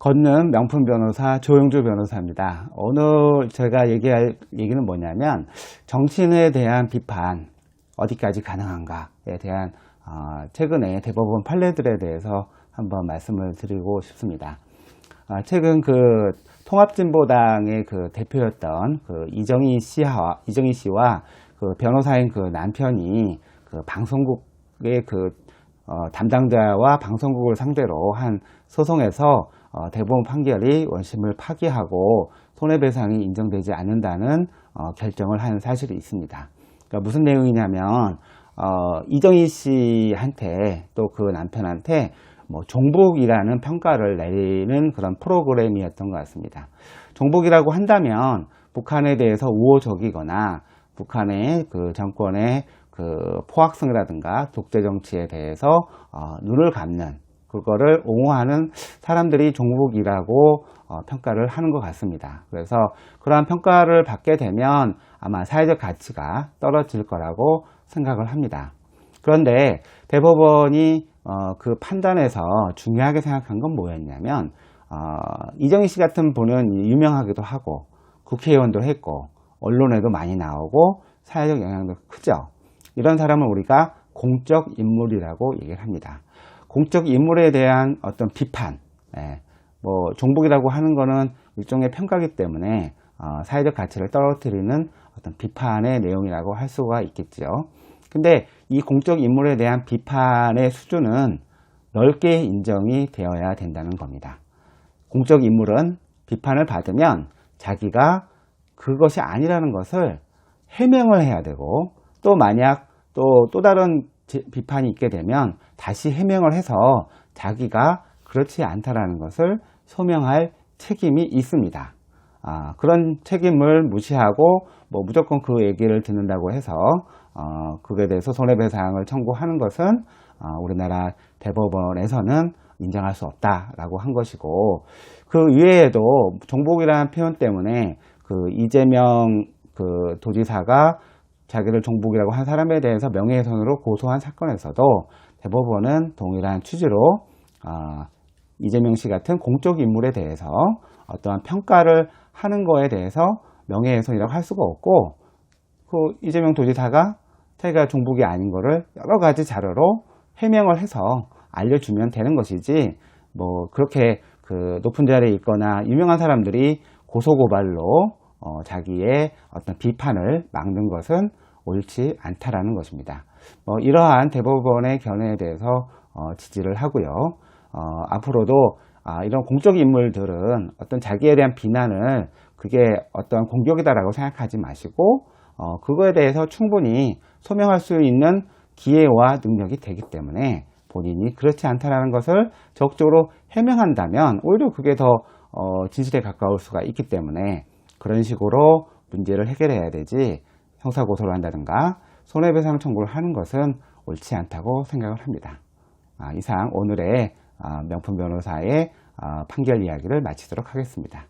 걷는 명품 변호사 조영주 변호사입니다. 오늘 제가 얘기할 얘기는 뭐냐면 정치인에 대한 비판 어디까지 가능한가에 대한 최근에 대법원 판례들에 대해서 한번 말씀을 드리고 싶습니다. 최근 그 통합진보당의 그 대표였던 그 이정희 씨와 그 변호사인 그 남편이 그 방송국의 그 담당자와 방송국을 상대로 한 소송에서 대법원 판결이 원심을 파기하고 손해배상이 인정되지 않는다는 결정을 한 사실이 있습니다. 그러니까 무슨 내용이냐면 이정희 씨한테 또 그 남편한테 뭐 종북이라는 평가를 내리는 그런 프로그램이었던 것 같습니다. 종북이라고 한다면 북한에 대해서 우호적이거나 북한의 그 정권의 그 포악성이라든가 독재 정치에 대해서 눈을 감는 그거를 옹호하는 사람들이 종북이라고 평가를 하는 것 같습니다. 그래서 그러한 평가를 받게 되면 아마 사회적 가치가 떨어질 거라고 생각을 합니다. 그런데 대법원이 그 판단에서 중요하게 생각한 건 뭐였냐면 이정희 씨 같은 분은 유명하기도 하고 국회의원도 했고 언론에도 많이 나오고 사회적 영향도 크죠. 이런 사람을 우리가 공적 인물이라고 얘기를 합니다. 공적 인물에 대한 어떤 비판, 뭐 종북이라고 하는 거는 일종의 평가이기 때문에 사회적 가치를 떨어뜨리는 어떤 비판의 내용이라고 할 수가 있겠죠. 근데 이 공적 인물에 대한 비판의 수준은 넓게 인정이 되어야 된다는 겁니다. 공적 인물은 비판을 받으면 자기가 그것이 아니라는 것을 해명을 해야 되고 또 만약 또 다른 비판이 있게 되면 다시 해명을 해서 자기가 그렇지 않다라는 것을 소명할 책임이 있습니다. 그런 책임을 무시하고 뭐 무조건 그 얘기를 듣는다고 해서 그에 대해서 손해배상을 청구하는 것은 우리나라 대법원에서는 인정할 수 없다라고 한 것이고, 그 이외에도 종북이라는 표현 때문에 그 이재명 그 도지사가 자기를 종북이라고 한 사람에 대해서 명예훼손으로 고소한 사건에서도 대법원은 동일한 취지로 이재명 씨 같은 공적 인물에 대해서 어떠한 평가를 하는 거에 대해서 명예훼손이라고 할 수가 없고, 그 이재명 도지사가 자기가 종북이 아닌 거를 여러 가지 자료로 해명을 해서 알려주면 되는 것이지, 뭐 그렇게 그 높은 자리에 있거나 유명한 사람들이 고소고발로 자기의 어떤 비판을 막는 것은 옳지 않다라는 것입니다. 이러한 대법원의 견해에 대해서 지지를 하고요. 앞으로도 이런 공적 인물들은 어떤 자기에 대한 비난을 그게 어떤 공격이다라고 생각하지 마시고 그거에 대해서 충분히 소명할 수 있는 기회와 능력이 되기 때문에 본인이 그렇지 않다라는 것을 적극적으로 해명한다면 오히려 그게 더 진실에 가까울 수가 있기 때문에 그런 식으로 문제를 해결해야 되지, 형사고소를 한다든가 손해배상 청구를 하는 것은 옳지 않다고 생각을 합니다. 이상 오늘의 명품 변호사의 판결 이야기를 마치도록 하겠습니다.